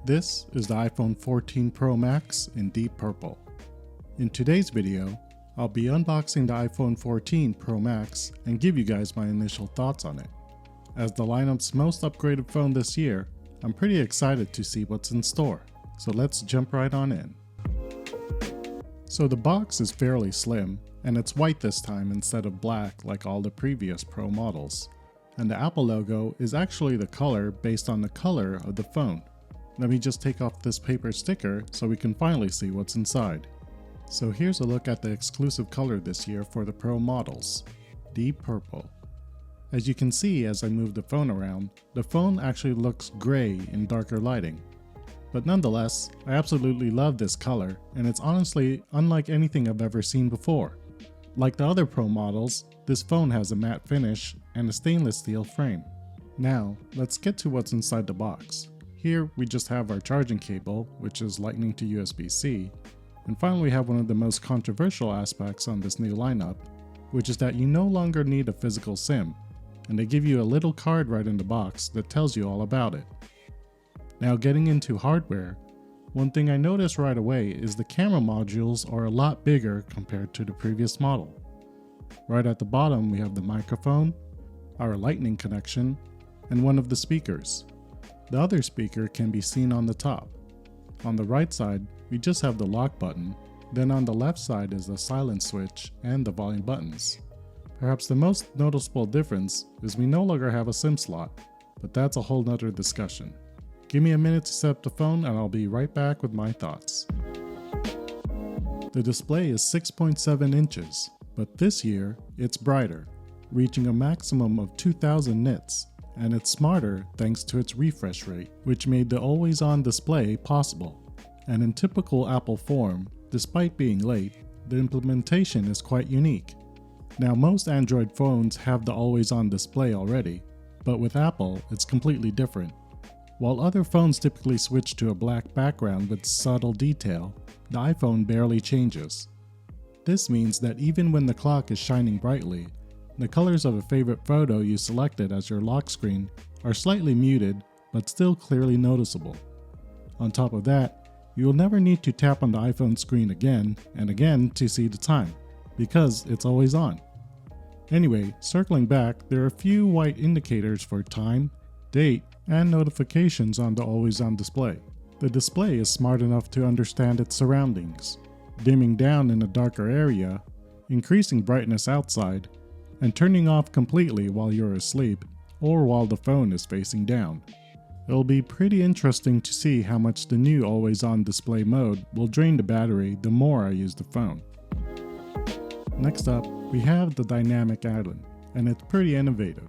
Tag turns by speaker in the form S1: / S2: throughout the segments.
S1: This is the iPhone 14 Pro Max in deep purple. In today's video, I'll be unboxing the iPhone 14 Pro Max and give you guys my initial thoughts on it. As the lineup's most upgraded phone this year, I'm pretty excited to see what's in store, so let's jump right on in. So the box is fairly slim, and it's white this time instead of black like all the previous Pro models. And the Apple logo is actually the color based on the color of the phone. Let me just take off this paper sticker so we can finally see what's inside. So here's a look at the exclusive color this year for the Pro models, deep purple. As you can see as I move the phone around, the phone actually looks gray in darker lighting. But nonetheless, I absolutely love this color, and it's honestly unlike anything I've ever seen before. Like the other Pro models, this phone has a matte finish and a stainless steel frame. Now, let's get to what's inside the box. Here we just have our charging cable, which is Lightning to USB-C, and finally we have one of the most controversial aspects on this new lineup, which is that you no longer need a physical SIM, and they give you a little card right in the box that tells you all about it. Now getting into hardware, one thing I noticed right away is the camera modules are a lot bigger compared to the previous model. Right at the bottom we have the microphone, our Lightning connection, and one of the speakers. The other speaker can be seen on the top. On the right side, we just have the lock button, then on the left side is the silent switch and the volume buttons. Perhaps the most noticeable difference is we no longer have a SIM slot, but that's a whole nother discussion. Give me a minute to set up the phone and I'll be right back with my thoughts. The display is 6.7 inches, but this year it's brighter, reaching a maximum of 2000 nits. And it's smarter thanks to its refresh rate, which made the always-on display possible. And in typical Apple form, despite being late, the implementation is quite unique. Now most Android phones have the always-on display already, but with Apple it's completely different. While other phones typically switch to a black background with subtle detail, the iPhone barely changes. This means that even when the clock is shining brightly, the colors of a favorite photo you selected as your lock screen are slightly muted but still clearly noticeable. On top of that, you will never need to tap on the iPhone screen again and again to see the time, because it's always on. Anyway, circling back, there are a few white indicators for time, date, and notifications on the always-on display. The display is smart enough to understand its surroundings, dimming down in a darker area, increasing brightness outside, and turning off completely while you're asleep or while the phone is facing down. It'll be pretty interesting to see how much the new always-on display mode will drain the battery the more I use the phone. Next up, we have the dynamic island, and it's pretty innovative.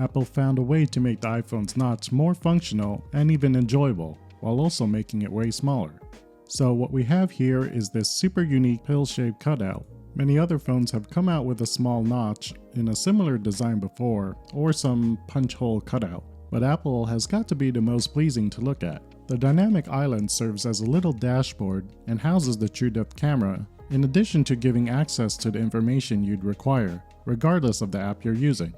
S1: Apple found a way to make the iPhone's notch more functional and even enjoyable, while also making it way smaller. So what we have here is this super unique pill-shaped cutout. Many other phones have come out with a small notch in a similar design before, or some punch hole cutout, but Apple has got to be the most pleasing to look at. The dynamic island serves as a little dashboard and houses the true-depth camera, in addition to giving access to the information you'd require, regardless of the app you're using.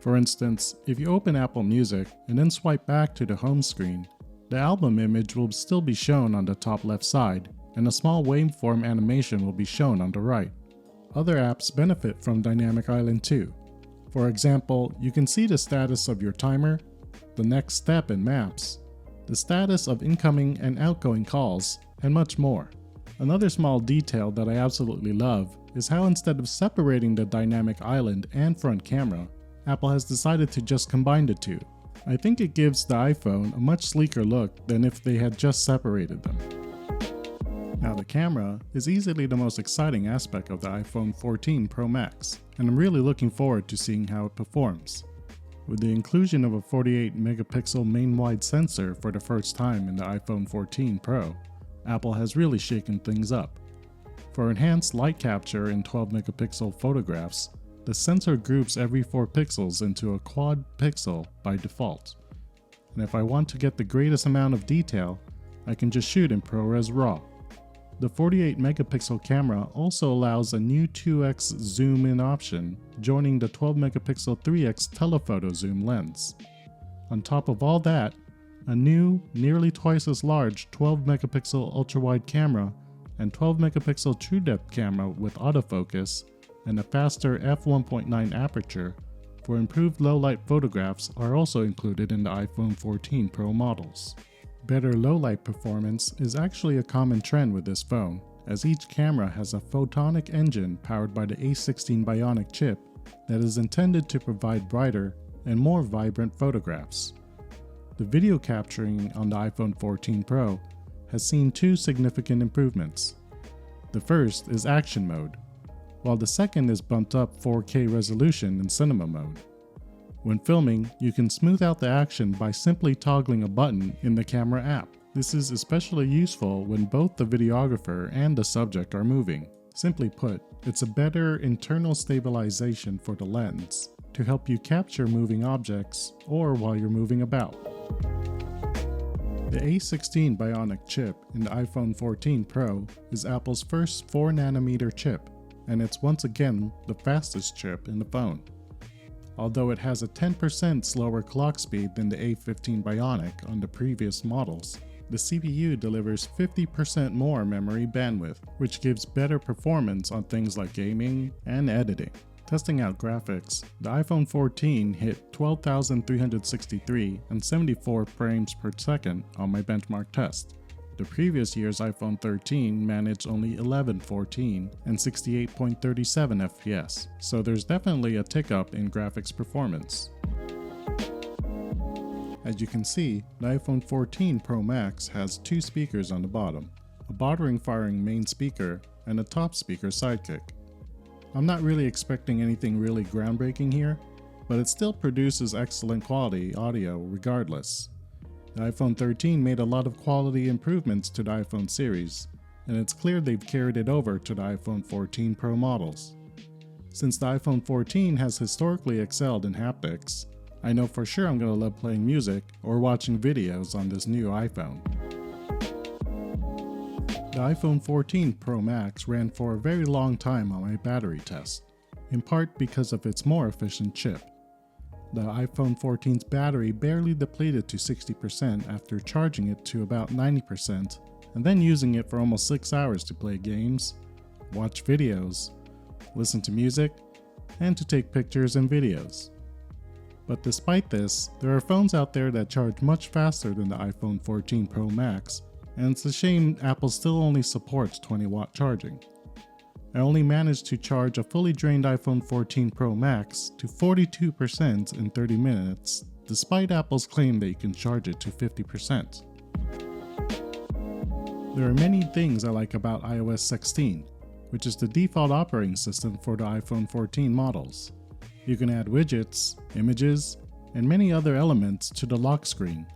S1: For instance, if you open Apple Music and then swipe back to the home screen, the album image will still be shown on the top left side, and a small waveform animation will be shown on the right. Other apps benefit from Dynamic Island too. For example, you can see the status of your timer, the next step in Maps, the status of incoming and outgoing calls, and much more. Another small detail that I absolutely love is how instead of separating the Dynamic Island and front camera, Apple has decided to just combine the two. I think it gives the iPhone a much sleeker look than if they had just separated them. Now the camera is easily the most exciting aspect of the iPhone 14 Pro Max, and I'm really looking forward to seeing how it performs. With the inclusion of a 48 megapixel main wide sensor for the first time in the iPhone 14 Pro, Apple has really shaken things up. For enhanced light capture in 12 megapixel photographs, the sensor groups every 4 pixels into a quad pixel by default. And if I want to get the greatest amount of detail, I can just shoot in ProRes RAW. The 48 megapixel camera also allows a new 2x zoom in option, joining the 12 megapixel 3x telephoto zoom lens. On top of all that, A new, nearly twice as large 12 megapixel ultra-wide camera and 12 megapixel true depth camera with autofocus and a faster f1.9 aperture for improved low-light photographs are also included in the iPhone 14 Pro models. Better low-light performance is actually a common trend with this phone, as each camera has a photonic engine powered by the A16 Bionic chip that is intended to provide brighter and more vibrant photographs. The video capturing on the iPhone 14 Pro has seen two significant improvements. The first is action mode, while the second is bumped up 4K resolution in cinema mode. When filming, you can smooth out the action by simply toggling a button in the camera app. This is especially useful when both the videographer and the subject are moving. Simply put, it's a better internal stabilization for the lens to help you capture moving objects or while you're moving about. The A16 Bionic chip in the iPhone 14 Pro is Apple's first 4nm chip, and it's once again the fastest chip in the phone. Although it has a 10% slower clock speed than the A15 Bionic on the previous models, the CPU delivers 50% more memory bandwidth, which gives better performance on things like gaming and editing. Testing out graphics, the iPhone 14 hit 12,363 and 74 frames per second on my benchmark test. The previous year's iPhone 13 managed only 1114 and 68.37 FPS, so there's definitely a tick up in graphics performance. As you can see, the iPhone 14 Pro Max has two speakers on the bottom, a bottom-firing main speaker and a top speaker sidekick. I'm not really expecting anything really groundbreaking here, but it still produces excellent quality audio regardless. The iPhone 13 made a lot of quality improvements to the iPhone series, and it's clear they've carried it over to the iPhone 14 Pro models. Since the iPhone 14 has historically excelled in haptics, I know for sure I'm going to love playing music or watching videos on this new iPhone. The iPhone 14 Pro Max ran for a very long time on my battery test, in part because of its more efficient chip. The iPhone 14's battery barely depleted to 60% after charging it to about 90% and then using it for almost 6 hours to play games, watch videos, listen to music, and to take pictures and videos. But despite this, there are phones out there that charge much faster than the iPhone 14 Pro Max, and it's a shame Apple still only supports 20-watt charging. I only managed to charge a fully drained iPhone 14 Pro Max to 42% in 30 minutes, despite Apple's claim that you can charge it to 50%. There are many things I like about iOS 16, which is the default operating system for the iPhone 14 models. You can add widgets, images, and many other elements to the lock screen,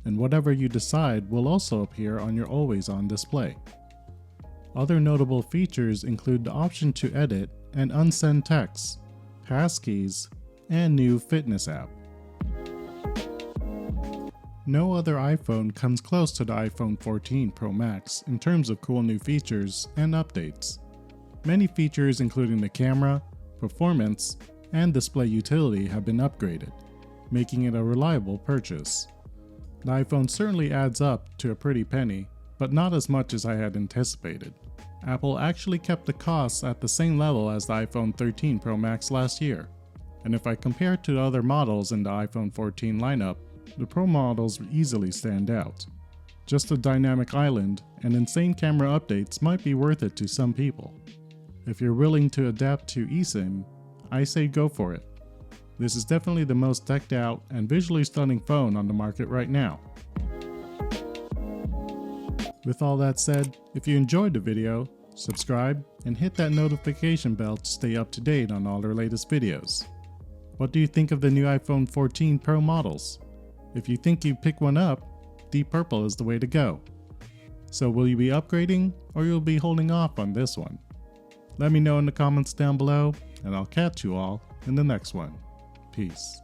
S1: and whatever you decide will also appear on your always-on display. Other notable features include the option to edit and unsend text, passkeys, and new fitness app. No other iPhone comes close to the iPhone 14 Pro Max in terms of cool new features and updates. Many features including the camera, performance, and display utility have been upgraded, making it a reliable purchase. The iPhone certainly adds up to a pretty penny, but not as much as I had anticipated. Apple actually kept the costs at the same level as the iPhone 13 Pro Max last year, and if I compare it to the other models in the iPhone 14 lineup, the Pro models easily stand out. Just a dynamic island and insane camera updates might be worth it to some people. If you're willing to adapt to eSIM, I say go for it. This is definitely the most decked out and visually stunning phone on the market right now. With all that said, if you enjoyed the video, subscribe and hit that notification bell to stay up to date on all our latest videos. What do you think of the new iPhone 14 Pro models? If you think you'd pick one up, Deep Purple is the way to go. So will you be upgrading or you'll be holding off on this one? Let me know in the comments down below and I'll catch you all in the next one. Peace.